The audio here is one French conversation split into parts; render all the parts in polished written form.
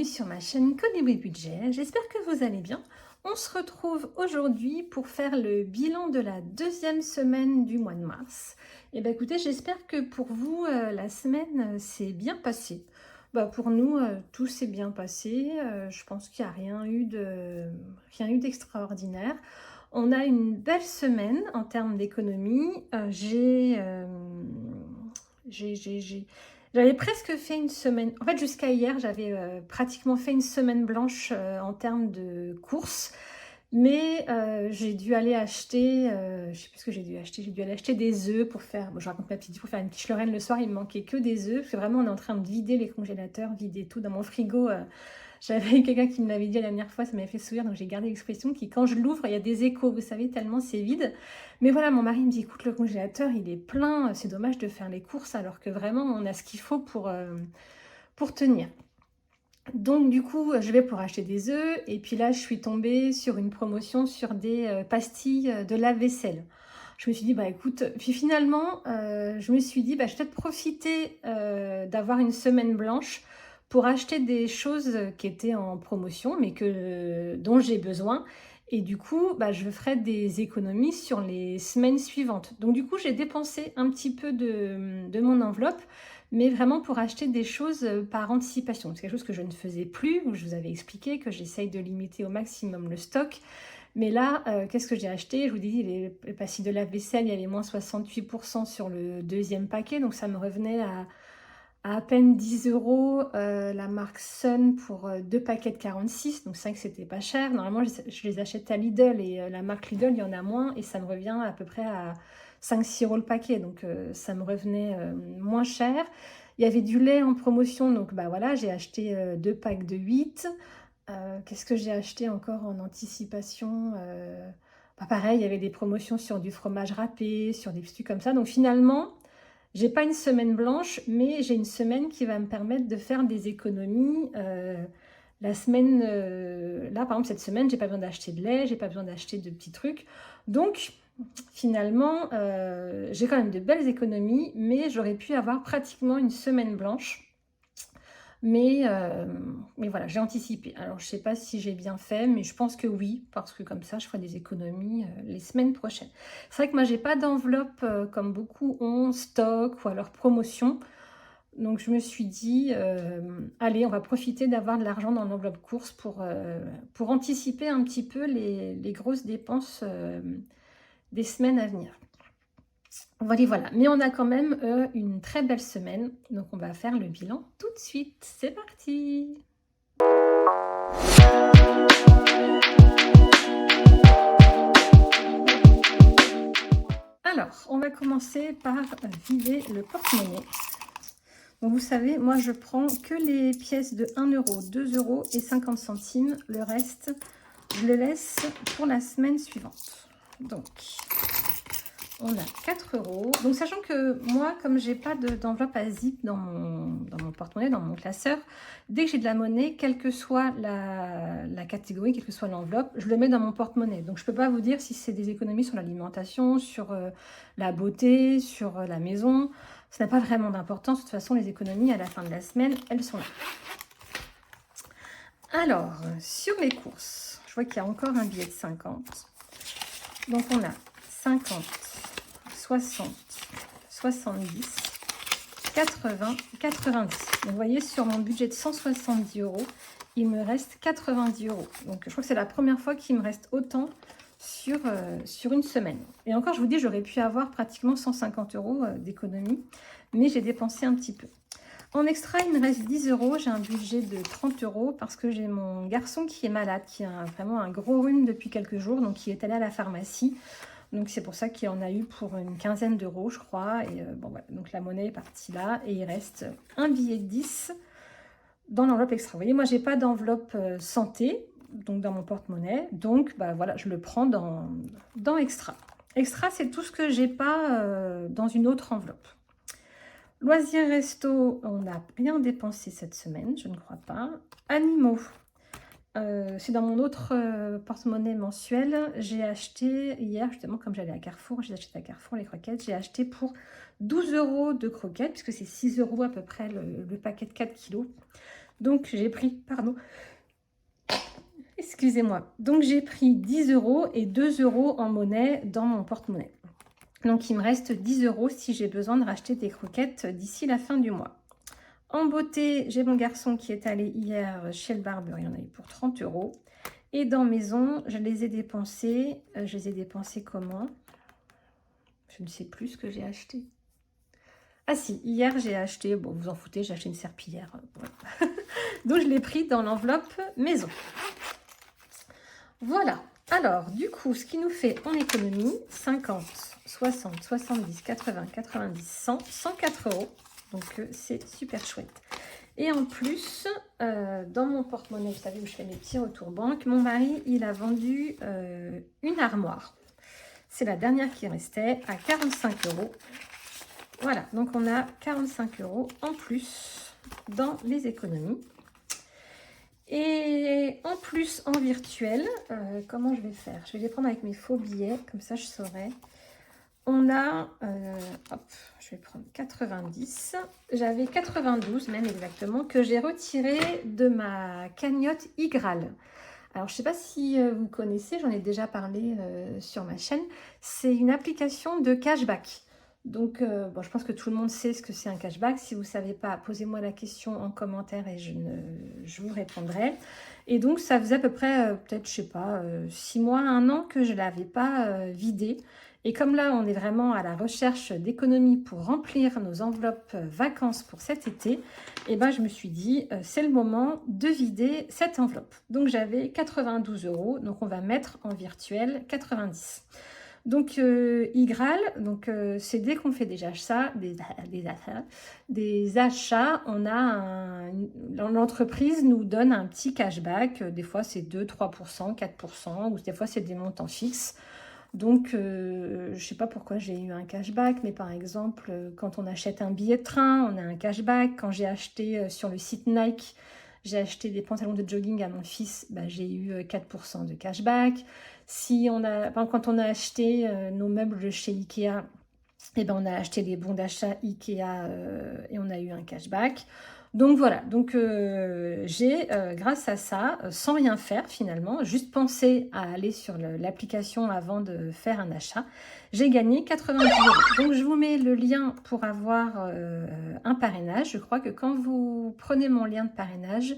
sur ma chaîne Colibri Budget, j'espère que vous allez bien. On se retrouve aujourd'hui pour faire le bilan de la deuxième semaine du mois de mars. Et bien écoutez, j'espère que pour vous, la semaine s'est bien passée. Pour nous, tout s'est bien passé. Je pense qu'il n'y a rien eu d'extraordinaire. On a une belle semaine en termes d'économie. J'avais presque fait une semaine, en fait jusqu'à hier, j'avais pratiquement fait une semaine blanche en termes de courses, mais j'ai dû aller acheter, je sais plus ce que j'ai dû aller acheter des œufs pour faire, bon, je raconte ma petite vie, pour faire une quiche Lorraine le soir, il me manquait que des œufs, parce que vraiment on est en train de vider les congélateurs, vider tout dans mon frigo. J'avais eu quelqu'un qui me l'avait dit la dernière fois, ça m'avait fait sourire, donc j'ai gardé l'expression qui, quand je l'ouvre, il y a des échos, vous savez, tellement c'est vide. Mais voilà, mon mari me dit, écoute, le congélateur, il est plein, c'est dommage de faire les courses, alors que vraiment, on a ce qu'il faut pour tenir. Donc du coup, je vais pour acheter des œufs, et puis là, je suis tombée sur une promotion sur des pastilles de lave-vaisselle. Je me suis dit, bah écoute, puis finalement, je me suis dit, bah je vais peut-être profiter d'avoir une semaine blanche pour acheter des choses qui étaient en promotion, mais dont j'ai besoin. Et du coup, bah, je ferai des économies sur les semaines suivantes. Donc du coup, j'ai dépensé un petit peu de mon enveloppe, mais vraiment pour acheter des choses par anticipation. C'est quelque chose que je ne faisais plus, où je vous avais expliqué que j'essaye de limiter au maximum le stock. Mais là, qu'est-ce que j'ai acheté? Je vous ai dit, les pastilles de lave-vaisselle, il y avait moins 68% sur le deuxième paquet, donc ça me revenait à peine 10 euros. La marque Sun pour deux paquets de 46, donc c'est vrai que c'était pas cher. Normalement, je les achète à Lidl, et la marque Lidl, il y en a moins, et ça me revient à peu près à 5-6 euros le paquet, donc ça me revenait moins cher. Il y avait du lait en promotion, donc bah voilà, j'ai acheté deux packs de 8. Qu'est-ce que j'ai acheté encore en anticipation? Pareil, il y avait des promotions sur du fromage râpé, sur des trucs comme ça. Donc finalement, j'ai pas une semaine blanche, mais j'ai une semaine qui va me permettre de faire des économies. La semaine, là par exemple cette semaine, j'ai pas besoin d'acheter de lait, j'ai pas besoin d'acheter de petits trucs. Donc finalement, j'ai quand même de belles économies, mais j'aurais pu avoir pratiquement une semaine blanche. Mais voilà, j'ai anticipé. Alors, je ne sais pas si j'ai bien fait, mais je pense que oui, parce que comme ça, je ferai des économies les semaines prochaines. C'est vrai que moi, j'ai pas d'enveloppe comme beaucoup ont, stock ou alors promotion. Donc, je me suis dit, allez, on va profiter d'avoir de l'argent dans l'enveloppe course pour anticiper un petit peu les grosses dépenses des semaines à venir. Voilà. Mais on a quand même une très belle semaine, donc on va faire le bilan tout de suite. C'est parti! Alors, on va commencer par vider le porte-monnaie. Donc vous savez, moi je prends que les pièces de 1 euro, 2 euros et 50 centimes. Le reste, je le laisse pour la semaine suivante. Donc, on a 4 euros. Donc, sachant que moi, comme j'ai pas d'enveloppe à zip dans mon porte-monnaie, dans mon classeur, dès que j'ai de la monnaie, quelle que soit la catégorie, quelle que soit l'enveloppe, je le mets dans mon porte-monnaie. Donc, je peux pas vous dire si c'est des économies sur l'alimentation, sur la beauté, sur la maison. Ça n'a pas vraiment d'importance. De toute façon, les économies, à la fin de la semaine, elles sont là. Alors, sur les courses, je vois qu'il y a encore un billet de 50. Donc, on a 50, 60, 70, 80, 90. Donc, vous voyez, sur mon budget de 170 euros, il me reste 90 euros. Donc, je crois que c'est la première fois qu'il me reste autant sur une semaine. Et encore, je vous dis, j'aurais pu avoir pratiquement 150 euros d'économie, mais j'ai dépensé un petit peu. En extra, il me reste 10 euros. J'ai un budget de 30 euros parce que j'ai mon garçon qui est malade, qui a vraiment un gros rhume depuis quelques jours, donc il est allé à la pharmacie. Donc c'est pour ça qu'il en a eu pour une quinzaine d'euros, je crois. Et bon, voilà. Donc la monnaie est partie là et il reste un billet de 10 dans l'enveloppe extra. Vous voyez, moi, j'ai pas d'enveloppe santé, donc dans mon porte-monnaie. Donc bah, voilà, je le prends dans extra. Extra, c'est tout ce que j'ai pas dans une autre enveloppe. Loisirs resto, on n'a rien dépensé cette semaine, je ne crois pas. Animaux, c'est dans mon autre porte-monnaie mensuel. J'ai acheté hier, justement, comme j'allais à Carrefour, j'ai acheté à Carrefour les croquettes. J'ai acheté pour 12 euros de croquettes, puisque c'est 6 euros à peu près le paquet de 4 kilos. Donc j'ai pris, pardon, excusez-moi. Donc j'ai pris 10 € et 2 € en monnaie dans mon porte-monnaie. Donc il me reste 10 € si j'ai besoin de racheter des croquettes d'ici la fin du mois. En beauté, j'ai mon garçon qui est allé hier chez le barbeur, il y en a eu pour 30 €. Et dans maison, je les ai dépensés. Je les ai dépensés comment? Je ne sais plus ce que j'ai acheté. Ah si, hier j'ai acheté, bon vous en foutez, j'ai acheté une serpillière. Ouais. Donc je l'ai pris dans l'enveloppe maison. Voilà. Alors, du coup, ce qui nous fait en économie 50, 60, 70, 80, 90, 100, 104 €. Donc, c'est super chouette. Et en plus, dans mon porte-monnaie, vous savez où je fais mes petits retours banque, mon mari, il a vendu une armoire. C'est la dernière qui restait à 45 €. Voilà, donc on a 45 € en plus dans les économies. Et en plus, en virtuel, comment je vais faire? Je vais les prendre avec mes faux billets, comme ça je saurai. On a, hop, je vais prendre 90. J'avais 92 même exactement, que j'ai retiré de ma cagnotte iGraal. Alors, je ne sais pas si vous connaissez, j'en ai déjà parlé sur ma chaîne. C'est une application de cashback. Donc, bon, je pense que tout le monde sait ce que c'est un cashback. Si vous ne savez pas, posez-moi la question en commentaire et je vous répondrai. Et donc, ça faisait à peu près, peut-être, je sais pas, 6 mois, 1 an que je ne l'avais pas vidé. Et comme là, on est vraiment à la recherche d'économies pour remplir nos enveloppes vacances pour cet été, et ben, je me suis dit, c'est le moment de vider cette enveloppe. Donc, j'avais 92 €, donc on va mettre en virtuel 90. Donc, iGraal, donc c'est dès qu'on fait des achats, des achats, on a l'entreprise nous donne un petit cashback. Des fois, c'est 2, 3%, 4%, ou des fois, c'est des montants fixes. Donc, je ne sais pas pourquoi j'ai eu un cashback, mais par exemple, quand on achète un billet de train, on a un cashback. Quand j'ai acheté sur le site Nike, j'ai acheté des pantalons de jogging à mon fils, bah, j'ai eu 4% de cashback. Si on a, enfin, quand on a acheté nos meubles de chez Ikea, eh ben, on a acheté les bons d'achat Ikea et on a eu un cashback. Donc voilà, donc j'ai, grâce à ça, sans rien faire finalement, juste penser à aller sur l'application avant de faire un achat, j'ai gagné 90 €. Donc je vous mets le lien pour avoir un parrainage. Je crois que quand vous prenez mon lien de parrainage,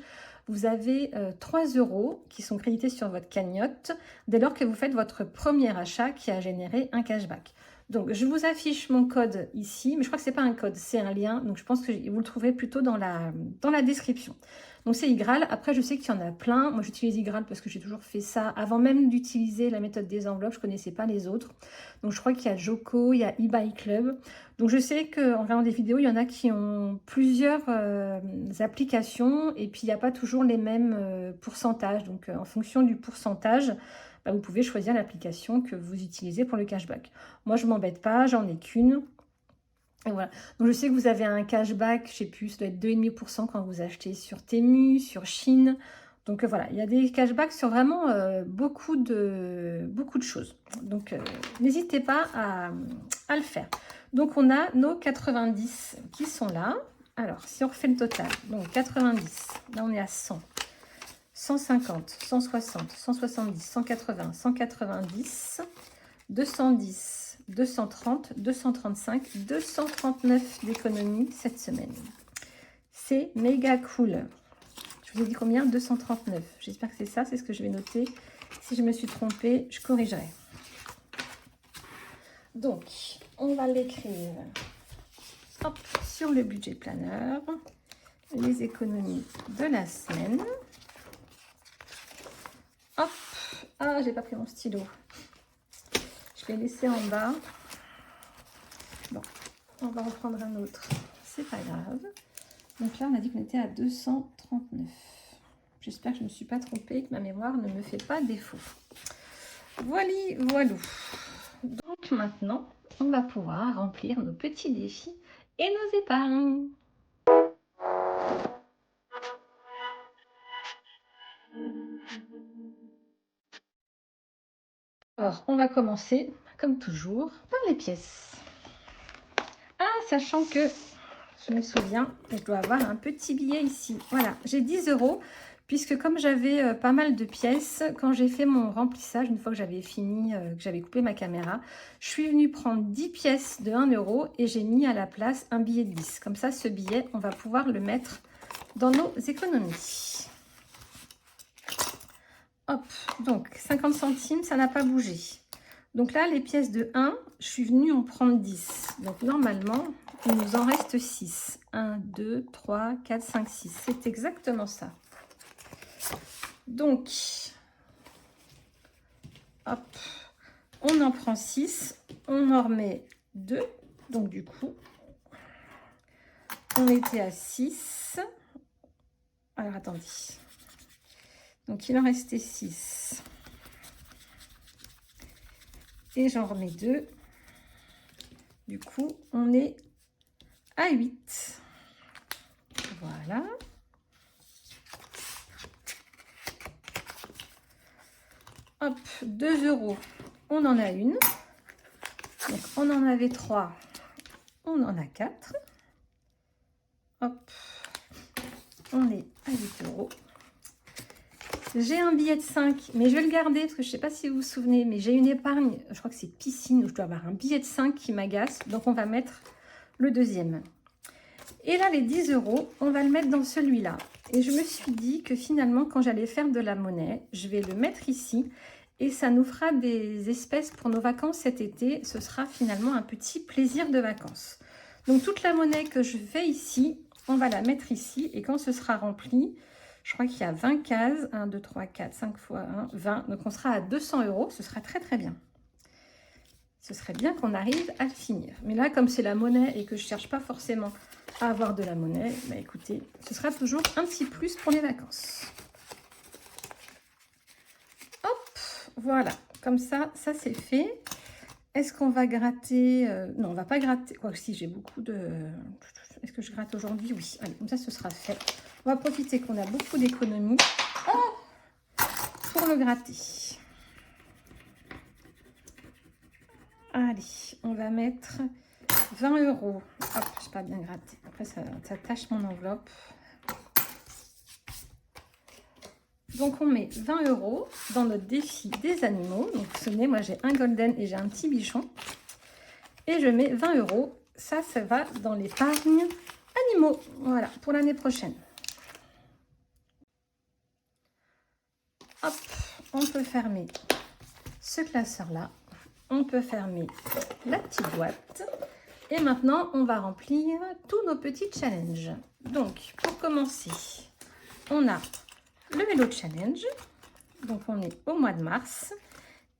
vous avez 3 € qui sont crédités sur votre cagnotte dès lors que vous faites votre premier achat qui a généré un cashback. Donc, je vous affiche mon code ici, mais je crois que ce n'est pas un code, c'est un lien. Donc, je pense que vous le trouverez plutôt dans la description. Donc, c'est iGraal. Après, je sais qu'il y en a plein. Moi, j'utilise iGraal parce que j'ai toujours fait ça. Avant même d'utiliser la méthode des enveloppes, je ne connaissais pas les autres. Donc, je crois qu'il y a Joko, il y a eBay Club. Donc, je sais qu'en regardant des vidéos, il y en a qui ont plusieurs applications. Et puis, il n'y a pas toujours les mêmes pourcentages. Donc, en fonction du pourcentage, bah, vous pouvez choisir l'application que vous utilisez pour le cashback. Moi, je ne m'embête pas, j'en ai qu'une. Et voilà. Donc, je sais que vous avez un cashback, je ne sais plus, ça doit être 2,5% quand vous achetez sur Temu, sur Chine. Donc, voilà, il y a des cashbacks sur vraiment beaucoup de choses. Donc, n'hésitez pas à le faire. Donc, on a nos 90 qui sont là. Alors, si on refait le total, donc 90, là on est à 100. 150, 160, 170, 180, 190, 210, 230, 235, 239 d'économie cette semaine. C'est méga cool. Je vous ai dit combien? 239. J'espère que c'est ça, c'est ce que je vais noter. Si je me suis trompée, je corrigerai. Donc, on va l'écrire sur le budget planeur. Les économies de la semaine. Hop, ah, j'ai pas pris mon stylo. Je l'ai laissé en bas. Bon, on va reprendre un autre. C'est pas grave. Donc là, on a dit qu'on était à 239. J'espère que je ne me suis pas trompée, que ma mémoire ne me fait pas défaut. Voilà, voilà. Donc maintenant, on va pouvoir remplir nos petits défis et nos épargnes. Alors, on va commencer, comme toujours, par les pièces. Ah, sachant que Je me souviens, je dois avoir un petit billet ici. Voilà, j'ai 10 €, puisque comme j'avais pas mal de pièces, quand j'ai fait mon remplissage, une fois que j'avais fini, que j'avais coupé ma caméra, je suis venue prendre 10 pièces de 1 € et j'ai mis à la place un billet de 10. Comme ça, ce billet, on va pouvoir le mettre dans nos économies. Hop, donc 50 centimes, ça n'a pas bougé. Donc là, les pièces de 1, je suis venue en prendre 10. Donc normalement, il nous en reste 6. 1, 2, 3, 4, 5, 6. C'est exactement ça. Donc, hop, on en prend 6. On en remet 2. Donc du coup, on était à 6. Alors attendez. Donc il en restait 6. Et j'en remets 2. Du coup, on est à 8. Voilà. Hop, 2 €. On en a une. Donc, on en avait 3. On en a 4. Hop. On est à 8 €. J'ai un billet de 5, mais je vais le garder parce que je ne sais pas si vous vous souvenez, mais j'ai une épargne, je crois que c'est piscine, où je dois avoir un billet de 5 qui m'agace. Donc, on va mettre le deuxième. Et là, les 10 €, on va le mettre dans celui-là. Et je me suis dit que finalement, quand j'allais faire de la monnaie, je vais le mettre ici. Et ça nous fera des espèces pour nos vacances cet été. Ce sera finalement un petit plaisir de vacances. Donc, toute la monnaie que je fais ici, on va la mettre ici. Et quand ce sera rempli, je crois qu'il y a 20 cases. 1, 2, 3, 4, 5 fois 1, 20. Donc, on sera à 200 €. Ce sera très, très bien. Ce serait bien qu'on arrive à le finir. Mais là, comme c'est la monnaie et que je ne cherche pas forcément à avoir de la monnaie, bah écoutez, ce sera toujours un petit plus pour les vacances. Hop, voilà. Comme ça, ça c'est fait. Est-ce qu'on va gratter non, on va pas gratter. Quoi que si, j'ai beaucoup de... Est-ce que je gratte aujourd'hui? Oui. Allez, comme ça, ce sera fait. On va profiter qu'on a beaucoup d'économies pour le gratter. Allez, on va mettre 20 €. Hop, je n'ai pas bien gratté. Après, ça tâche mon enveloppe. Donc, on met 20 € dans notre défi des animaux. Donc, vous vous souvenez, moi, j'ai un golden et j'ai un petit bichon. Et je mets 20 €. Ça va dans l'épargne animaux. Voilà, pour l'année prochaine. Hop, on peut fermer ce classeur-là. On peut fermer la petite boîte. Et maintenant, on va remplir tous nos petits challenges. Donc, pour commencer, on a le vélo challenge. Donc, on est au mois de mars.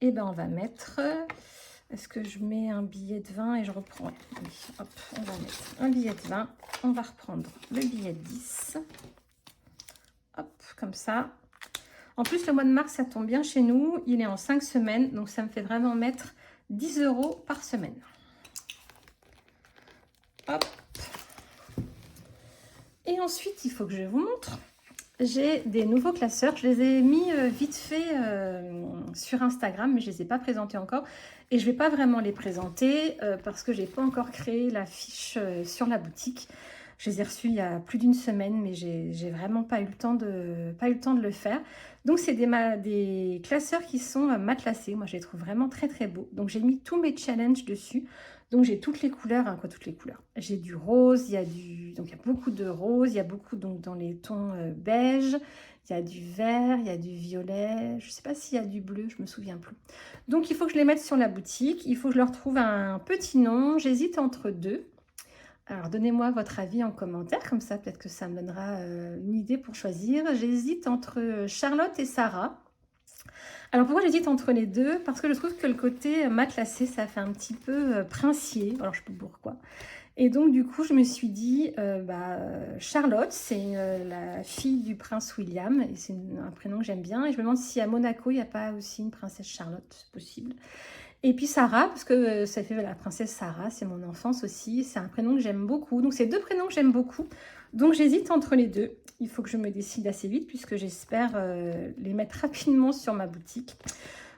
Et ben, on va mettre... Est-ce que je mets un billet de 20 et je reprends? Oui, hop, on va mettre un billet de 20. On va reprendre le billet de 10. Hop, comme ça. En plus, le mois de mars, ça tombe bien chez nous. Il est en 5 semaines. Donc, ça me fait vraiment mettre 10 € par semaine. Hop. Et ensuite, il faut que je vous montre. J'ai des nouveaux classeurs. Je les ai mis vite fait sur Instagram, mais je ne les ai pas présentés encore. Et je ne vais pas vraiment les présenter parce que je n'ai pas encore créé la fiche sur la boutique. Je les ai reçus il y a plus d'une semaine, mais j'ai vraiment pas eu le temps de le faire. Donc, c'est des classeurs qui sont matelassés. Moi, je les trouve vraiment très, très beaux. Donc, j'ai mis tous mes challenges dessus. Donc, j'ai toutes les couleurs. Hein, quoi, toutes les couleurs. J'ai du rose, donc il y a beaucoup de rose. Il y a beaucoup donc, dans les tons beige. Il y a du vert, il y a du violet. Je ne sais pas s'il y a du bleu, je ne me souviens plus. Donc, il faut que je les mette sur la boutique. Il faut que je leur trouve un petit nom. J'hésite entre deux. Alors, donnez-moi votre avis en commentaire, comme ça, peut-être que ça me donnera une idée pour choisir. J'hésite entre Charlotte et Sarah. Alors, pourquoi j'hésite entre les deux? Parce que je trouve que le côté matelassé, ça fait un petit peu princier. Alors, je ne sais pas pourquoi. Et donc, du coup, je me suis dit, Charlotte, c'est la fille du prince William. Et c'est un prénom que j'aime bien. Et je me demande si à Monaco, il n'y a pas aussi une princesse Charlotte, c'est possible. Et puis Sarah, parce que ça fait la princesse Sarah, c'est mon enfance aussi. C'est un prénom que j'aime beaucoup. Donc, c'est deux prénoms que j'aime beaucoup. Donc, j'hésite entre les deux. Il faut que je me décide assez vite puisque j'espère les mettre rapidement sur ma boutique.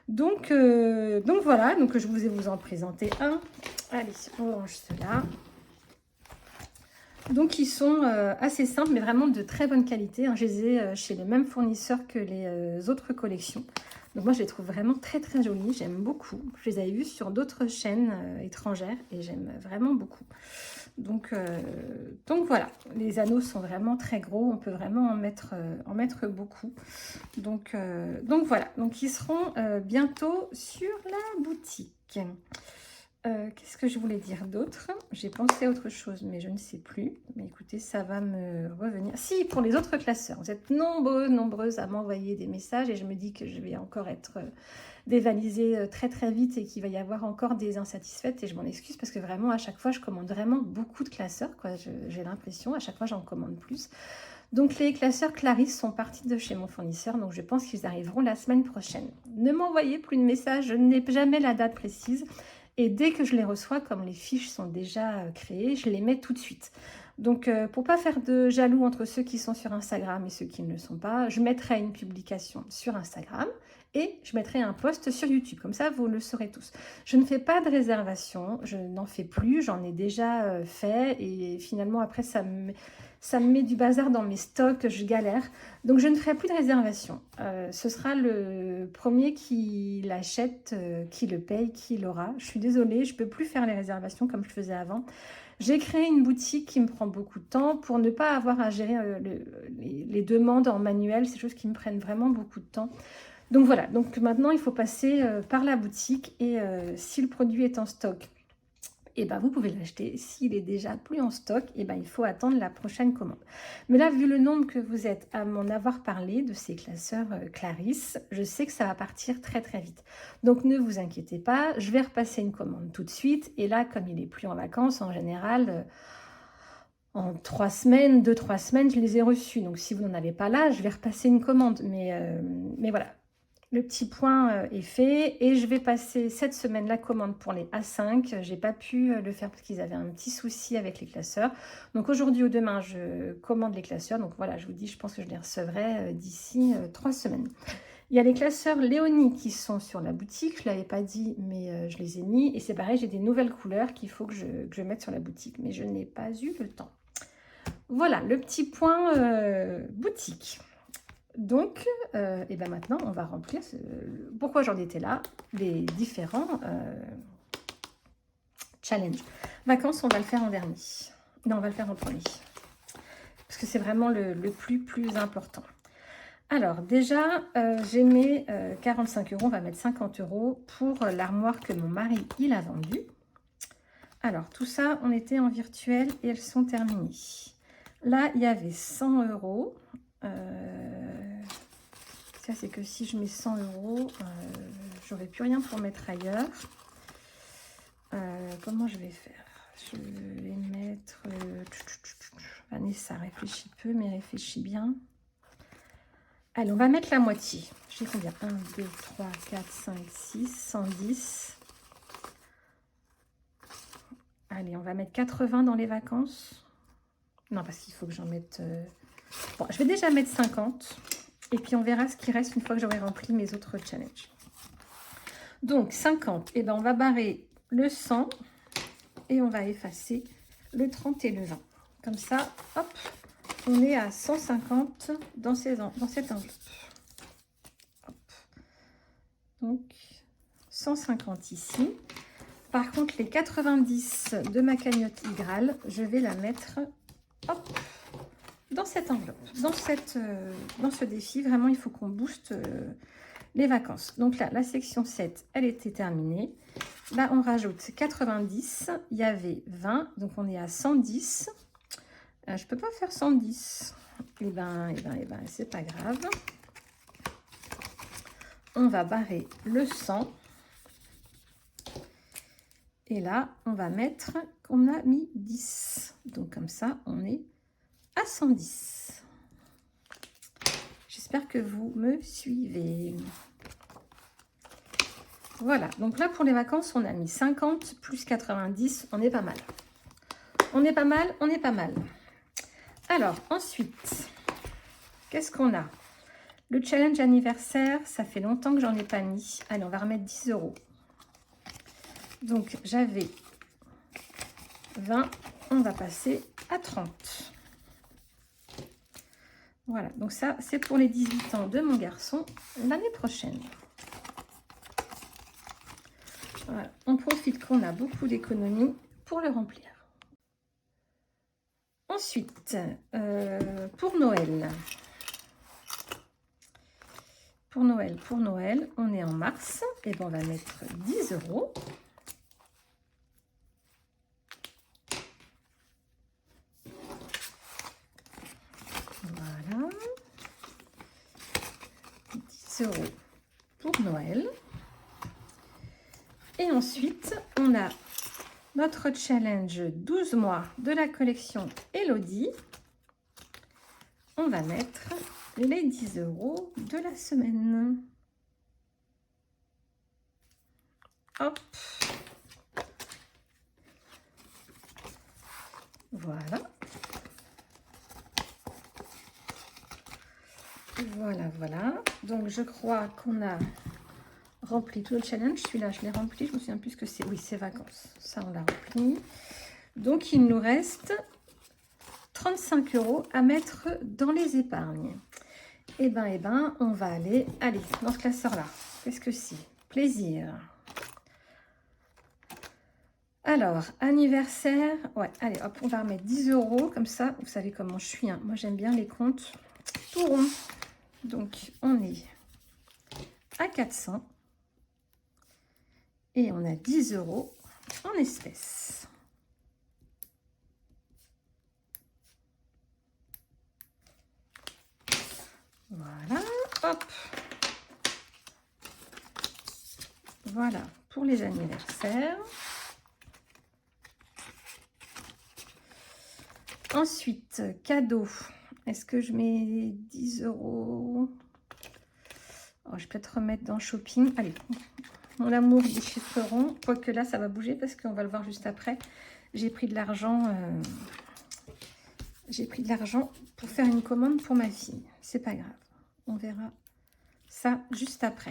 Donc voilà. Donc, je vous ai en présenté un. Allez, on range cela. Donc ils sont assez simples, mais vraiment de très bonne qualité, hein. Je les ai chez le même fournisseur que les autres collections. Donc moi je les trouve vraiment très très jolis, j'aime beaucoup. Je les avais vus sur d'autres chaînes étrangères et j'aime vraiment beaucoup. Donc voilà, les anneaux sont vraiment très gros, on peut vraiment en mettre beaucoup. Donc voilà, donc ils seront bientôt sur la boutique. Qu'est-ce que je voulais dire d'autre? J'ai pensé à autre chose, mais je ne sais plus. Mais écoutez, ça va me revenir. Si, pour les autres classeurs, vous êtes nombreuses à m'envoyer des messages et je me dis que je vais encore être dévalisée très très vite et qu'il va y avoir encore des insatisfaites et je m'en excuse parce que vraiment à chaque fois je commande vraiment beaucoup de classeurs, quoi. J'ai l'impression, à chaque fois j'en commande plus. Donc les classeurs Clarisse sont partis de chez mon fournisseur, donc je pense qu'ils arriveront la semaine prochaine. Ne m'envoyez plus de messages, je n'ai jamais la date précise. Et dès que je les reçois, comme les fiches sont déjà créées, je les mets tout de suite. Donc, pour pas faire de jaloux entre ceux qui sont sur Instagram et ceux qui ne le sont pas, je mettrai une publication sur Instagram et je mettrai un post sur YouTube. Comme ça, vous le saurez tous. Je ne fais pas de réservation, je n'en fais plus, j'en ai déjà fait. Et finalement, après, ça me met du bazar dans mes stocks, je galère. Donc, je ne ferai plus de réservation. Ce sera le premier qui l'achète, qui le paye, qui l'aura. Je suis désolée, je ne peux plus faire les réservations comme je faisais avant. J'ai créé une boutique qui me prend beaucoup de temps pour ne pas avoir à gérer les demandes en manuel. C'est des choses qui me prennent vraiment beaucoup de temps. Donc voilà, donc maintenant il faut passer par la boutique et si le produit est en stock, et ben vous pouvez l'acheter. S'il est déjà plus en stock, et ben il faut attendre la prochaine commande. Mais là, vu le nombre que vous êtes à m'en avoir parlé de ces classeurs Clarisse, je sais que ça va partir très très vite. Donc ne vous inquiétez pas, je vais repasser une commande tout de suite. Et là, comme il est plus en vacances, en général, en 3 semaines, 2-3 semaines, je les ai reçus. Donc si vous n'en avez pas là, je vais repasser une commande. Mais voilà. Le petit point est fait et je vais passer cette semaine la commande pour les A5. J'ai pas pu le faire parce qu'ils avaient un petit souci avec les classeurs. Donc aujourd'hui ou demain, je commande les classeurs. Donc voilà, je vous dis, je pense que je les recevrai d'ici 3 semaines. Il y a les classeurs Léonie qui sont sur la boutique. Je ne l'avais pas dit, mais je les ai mis. Et c'est pareil, j'ai des nouvelles couleurs qu'il faut que je mette sur la boutique. Mais je n'ai pas eu le temps. Voilà, le petit point boutique. Donc, et ben maintenant, on va remplir pourquoi j'en étais là, les différents challenges. Vacances, on va le faire en dernier. Non, on va le faire en premier. Parce que c'est vraiment le plus important. Alors, déjà, j'ai mis 45 €. On va mettre 50 € pour l'armoire que mon mari, il a vendue. Alors, tout ça, on était en virtuel et elles sont terminées. Là, il y avait 100 €. Ça, c'est que si je mets 100 €, j'aurai plus rien pour mettre ailleurs. Comment je vais faire? Je vais mettre... Vanessa réfléchit peu, mais réfléchit bien. Allez, on va mettre la moitié. J'ai combien? 1, 2, 3, 4, 5, 6, 110. Allez, on va mettre 80 dans les vacances. Non, parce qu'il faut que j'en mette... Bon, je vais déjà mettre 50. Et puis, on verra ce qui reste une fois que j'aurai rempli mes autres challenges. Donc, 50. Et ben, on va barrer le 100. Et on va effacer le 30 et le 20. Comme ça, hop, on est à 150 dans cette enveloppe. Hop. Donc, 150 ici. Par contre, les 90 de ma cagnotte Igral, je vais la mettre, hop, dans cette enveloppe, dans ce défi. Vraiment, il faut qu'on booste les vacances. Donc là, la section 7, elle était terminée. Là, on rajoute 90. Il y avait 20, donc on est à 110. Je peux pas faire 110. Eh ben, c'est pas grave. On va barrer le 100. Et là, on va mettre qu'on a mis 10. Donc comme ça, on est à 110. J'espère que vous me suivez. Voilà, donc là pour les vacances, on a mis 50 plus 90, on est pas mal. On est pas mal, on est pas mal. Alors, ensuite, qu'est-ce qu'on a? Le challenge anniversaire, ça fait longtemps que j'en ai pas mis. Allez, on va remettre 10 €. Donc, j'avais 20, on va passer à 30. Voilà, donc ça, c'est pour les 18 ans de mon garçon l'année prochaine. Voilà, on profite qu'on a beaucoup d'économies pour le remplir. Ensuite, pour Noël. Pour Noël, on est en mars. Et ben on va mettre 10 €. Voilà. 10 € pour Noël. Et ensuite, on a notre challenge 12 mois de la collection Elodie. On va mettre les 10 € de la semaine. Hop. Voilà. Voilà. Donc, je crois qu'on a rempli tout le challenge. Celui-là, je l'ai rempli. Je me souviens plus ce que c'est. Oui, c'est vacances. Ça, on l'a rempli. Donc, il nous reste 35 € à mettre dans les épargnes. Eh ben, on va aller dans ce classeur-là. Qu'est-ce que c'est? Plaisir. Alors, anniversaire. Ouais, allez, hop, on va remettre 10 €. Comme ça, vous savez comment je suis. Hein. Moi, j'aime bien les comptes tout ronds. Donc, on est à 400. Et on a 10 € en espèces. Voilà, hop. Voilà pour les anniversaires. Ensuite, cadeau. Est-ce que je mets 10 €? Oh, je vais peut-être remettre dans shopping. Allez, mon amour des chiffres ronds. Quoique là, ça va bouger parce qu'on va le voir juste après. J'ai pris de l'argent. J'ai pris de l'argent pour faire une commande pour ma fille. C'est pas grave. On verra ça juste après.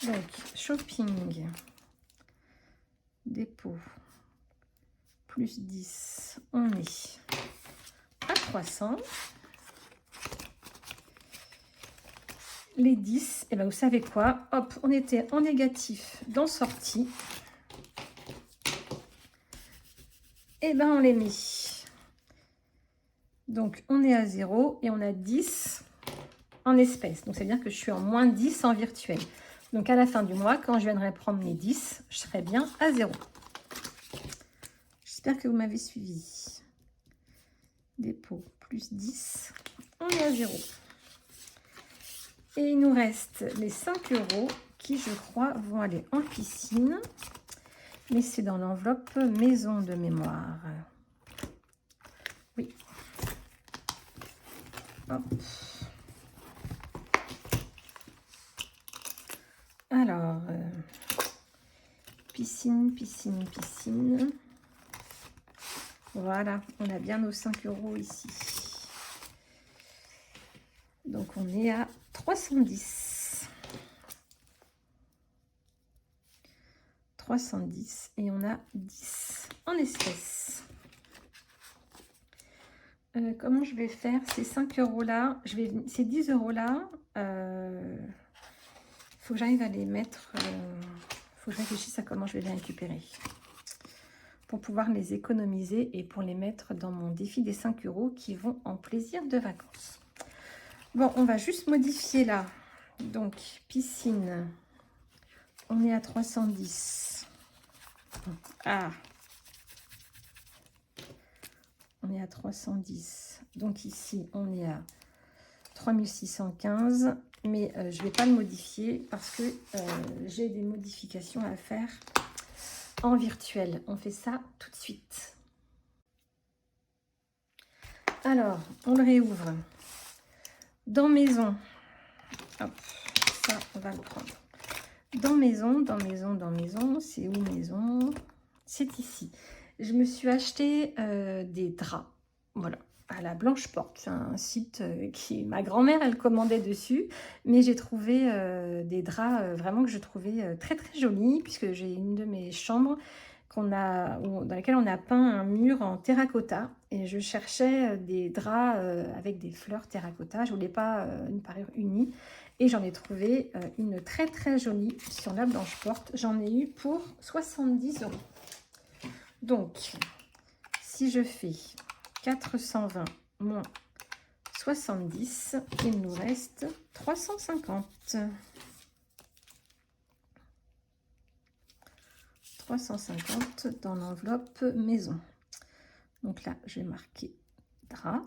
Donc, shopping. Dépôt. Plus 10. On est à 300. Les 10, et bien vous savez quoi? Hop, on était en négatif dans sortie. Et ben on les met. Donc on est à 0 et on a 10 en espèces. Donc c'est à dire que je suis en moins 10 en virtuel. Donc à la fin du mois, quand je viendrai prendre mes 10, je serai bien à 0. J'espère que vous m'avez suivi. Dépôt plus 10, on est à 0. Et il nous reste les 5 € qui, je crois, vont aller en piscine. Mais c'est dans l'enveloppe maison de mémoire. Oui. Hop. Alors, piscine. Voilà, on a bien nos 5 € ici. Donc, on est à 310. 310 et on a 10 en espèces. Comment je vais faire ces 5 € là? Ces 10 € là, faut que j'arrive à les mettre. Faut que je réfléchisse à comment je vais les récupérer pour pouvoir les économiser et pour les mettre dans mon défi des 5 € qui vont en plaisir de vacances. Bon, on va juste modifier là. Donc, piscine, on est à 310. Ah, on est à 310. Donc ici, on est à 3615. Mais je ne vais pas le modifier parce que j'ai des modifications à faire en virtuel. On fait ça tout de suite. Alors, on le réouvre. Dans maison. Hop, ça, on va le prendre. Dans maison, c'est où maison? C'est ici. Je me suis acheté des draps, voilà, à la Blanche Porte. C'est un site qui, ma grand-mère, elle commandait dessus, mais j'ai trouvé des draps vraiment que je trouvais très très jolis, puisque j'ai une de mes chambres dans laquelle on a peint un mur en terracotta. Et je cherchais des draps avec des fleurs terracotta. Je voulais pas une parure unie. Et j'en ai trouvé une très très jolie sur la Blanche Porte. J'en ai eu pour 70 €. Donc, si je fais 420 moins 70, il nous reste 350. 350 dans l'enveloppe maison. Donc là, je vais marquer drap,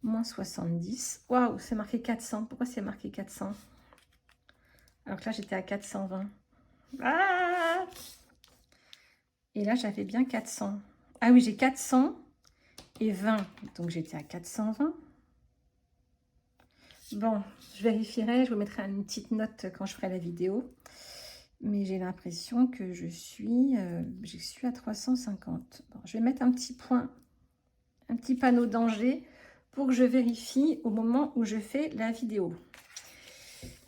moins 70. Waouh, c'est marqué 400. Pourquoi c'est marqué 400? Alors que là, j'étais à 420. Ah! Et là, j'avais bien 400. Ah oui, j'ai 400 et 20. Donc, j'étais à 420. Bon, je vérifierai. Je vous mettrai une petite note quand je ferai la vidéo. Mais j'ai l'impression que je suis à 350. Bon, je vais mettre un petit point, un petit panneau danger pour que je vérifie au moment où je fais la vidéo.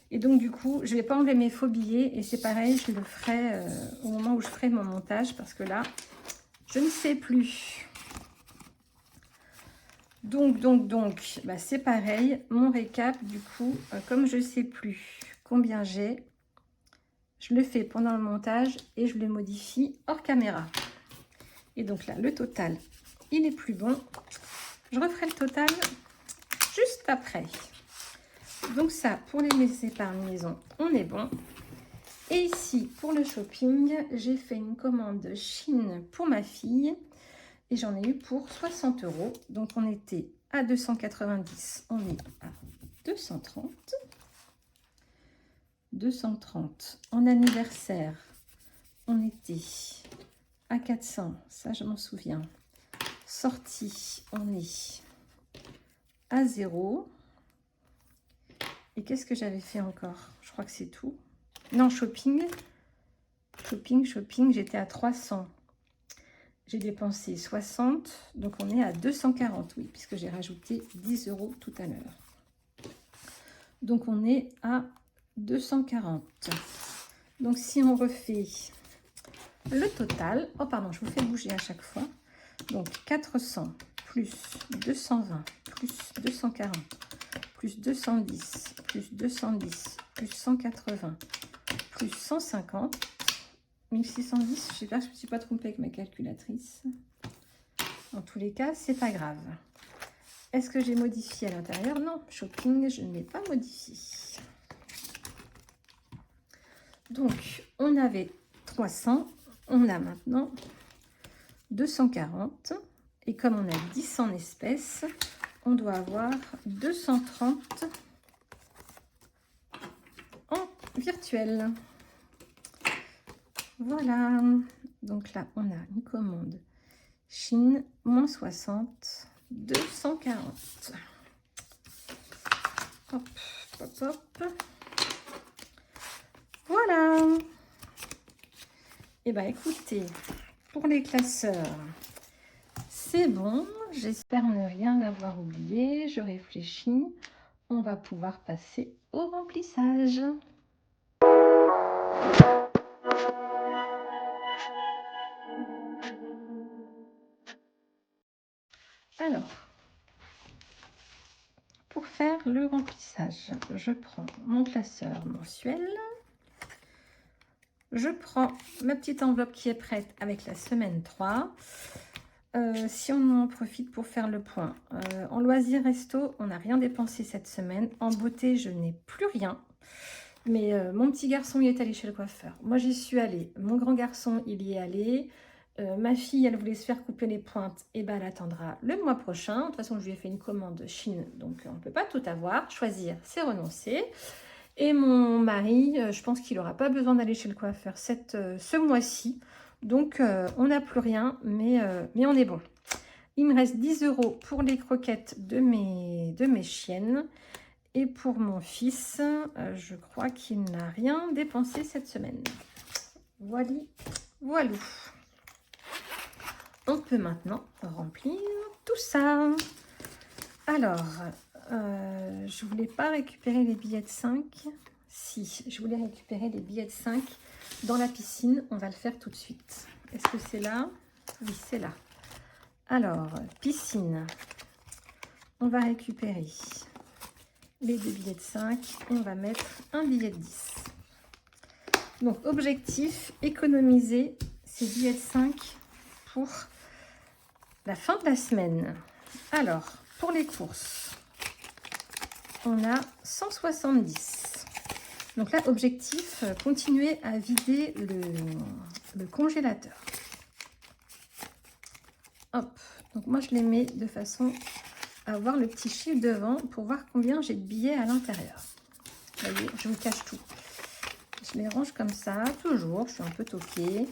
Et donc du coup, je ne vais pas enlever mes faux billets et c'est pareil, je le ferai au moment où je ferai mon montage parce que là, je ne sais plus. Donc, bah, c'est pareil, mon récap du coup, comme je ne sais plus combien j'ai, je le fais pendant le montage et je le modifie hors caméra. Et donc là, le total, il est plus bon. Je referai le total juste après. Donc ça, pour les épargnes maison, on est bon. Et ici, pour le shopping, j'ai fait une commande de Chine pour ma fille. Et j'en ai eu pour 60 €. Donc on était à 290, on est à 230. 230 en anniversaire, on était à 400, ça je m'en souviens. Sortie, on est à 0. Et qu'est-ce que j'avais fait encore? Je crois que c'est tout. Non, shopping, j'étais à 300. J'ai dépensé 60, donc on est à 240, oui, puisque j'ai rajouté 10 € tout à l'heure. Donc on est à 240. Donc si on refait le total, oh pardon, je vous fais bouger à chaque fois. Donc 400 plus 220 plus 240 plus 210 plus 210 plus 180 plus 150, 1610. Je sais pas, je me suis pas trompée avec ma calculatrice. En tous les cas, c'est pas grave. Est-ce que j'ai modifié à l'intérieur? Non, shopping, je ne l'ai pas modifié. Donc, on avait 300, on a maintenant 240. Et comme on a 10 en espèces, on doit avoir 230 en virtuel. Voilà. Donc là, on a une commande Chine, moins 60, 240. Hop, hop, hop. Voilà. Et bien, écoutez, pour les classeurs, c'est bon. J'espère ne rien avoir oublié. Je réfléchis. On va pouvoir passer au remplissage. Alors, pour faire le remplissage, je prends mon classeur mensuel. Je prends ma petite enveloppe qui est prête avec la semaine 3. Si on en profite pour faire le point. En loisirs resto, on n'a rien dépensé cette semaine. En beauté, je n'ai plus rien. Mais mon petit garçon, il est allé chez le coiffeur. Moi, j'y suis allée. Mon grand garçon, il y est allé. Ma fille, elle voulait se faire couper les pointes. Et ben, elle attendra le mois prochain. De toute façon, je lui ai fait une commande Chine. Donc, on ne peut pas tout avoir. Choisir, c'est renoncer. Et mon mari, je pense qu'il n'aura pas besoin d'aller chez le coiffeur ce mois-ci. Donc, on n'a plus rien, mais on est bon. Il me reste 10 € pour les croquettes de mes chiennes. Et pour mon fils, je crois qu'il n'a rien dépensé cette semaine. Voilà, voilou. On peut maintenant remplir tout ça. Alors, je voulais pas récupérer les billets de 5. Si, je voulais récupérer les billets de 5 dans la piscine. On va le faire tout de suite. Est-ce que c'est là? Oui, c'est là. Alors, piscine. On va récupérer les 2 billets de 5. On va mettre un billet de 10. Donc, objectif, économiser ces billets de 5 pour la fin de la semaine. Alors, pour les courses, on a 170. Donc là, objectif, continuer à vider le congélateur. Hop, donc moi je les mets de façon à voir le petit chiffre devant pour voir combien j'ai de billets à l'intérieur. Vous voyez, je vous cache tout. Je les range comme ça, toujours, je suis un peu toquée.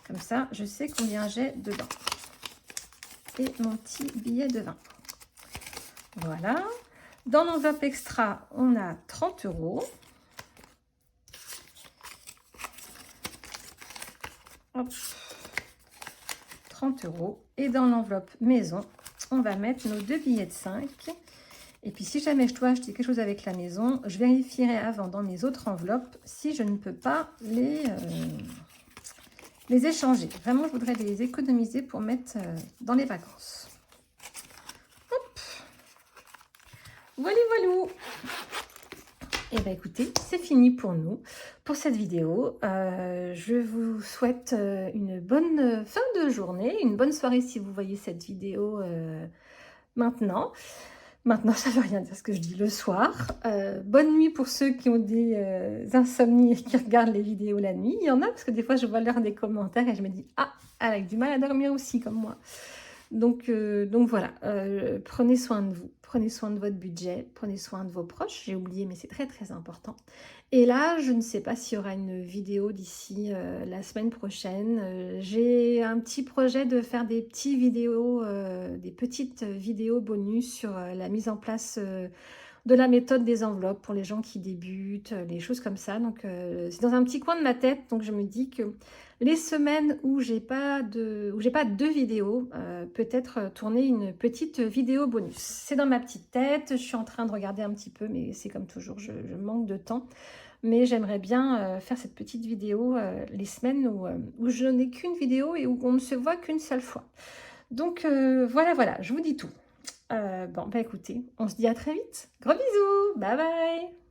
Comme ça, je sais combien j'ai dedans. Et mon petit billet de 20. Voilà. Dans l'enveloppe extra, on a 30 €. Hop. 30 €. Et dans l'enveloppe maison, on va mettre nos 2 billets de 5. Et puis si jamais je dois acheter quelque chose avec la maison, je vérifierai avant dans mes autres enveloppes si je ne peux pas les échanger. Vraiment, je voudrais les économiser pour mettre dans les vacances. Hop. Voilà, voilà. Et bien écoutez, c'est fini pour nous, pour cette vidéo. Je vous souhaite une bonne fin de journée, une bonne soirée si vous voyez cette vidéo maintenant. Maintenant, ça ne veut rien dire ce que je dis le soir. Bonne nuit pour ceux qui ont des insomnies et qui regardent les vidéos la nuit. Il y en a, parce que des fois, je vois l'heure des commentaires et je me dis « Ah, elle a eu du mal à dormir aussi, comme moi ». Donc voilà, prenez soin de vous, prenez soin de votre budget, prenez soin de vos proches. J'ai oublié, mais c'est très très important. Et là, je ne sais pas s'il y aura une vidéo d'ici la semaine prochaine. J'ai un petit projet de faire des petites vidéos bonus sur la mise en place de la méthode des enveloppes pour les gens qui débutent, les choses comme ça. Donc c'est dans un petit coin de ma tête, donc je me dis que les semaines où j'ai pas deux vidéos, peut-être tourner une petite vidéo bonus. C'est dans ma petite tête, je suis en train de regarder un petit peu, mais c'est comme toujours, je manque de temps. Mais j'aimerais bien faire cette petite vidéo les semaines où je n'ai qu'une vidéo et où on ne se voit qu'une seule fois. Donc voilà, je vous dis tout. Bon, bah écoutez, on se dit à très vite. Gros bisous, bye bye.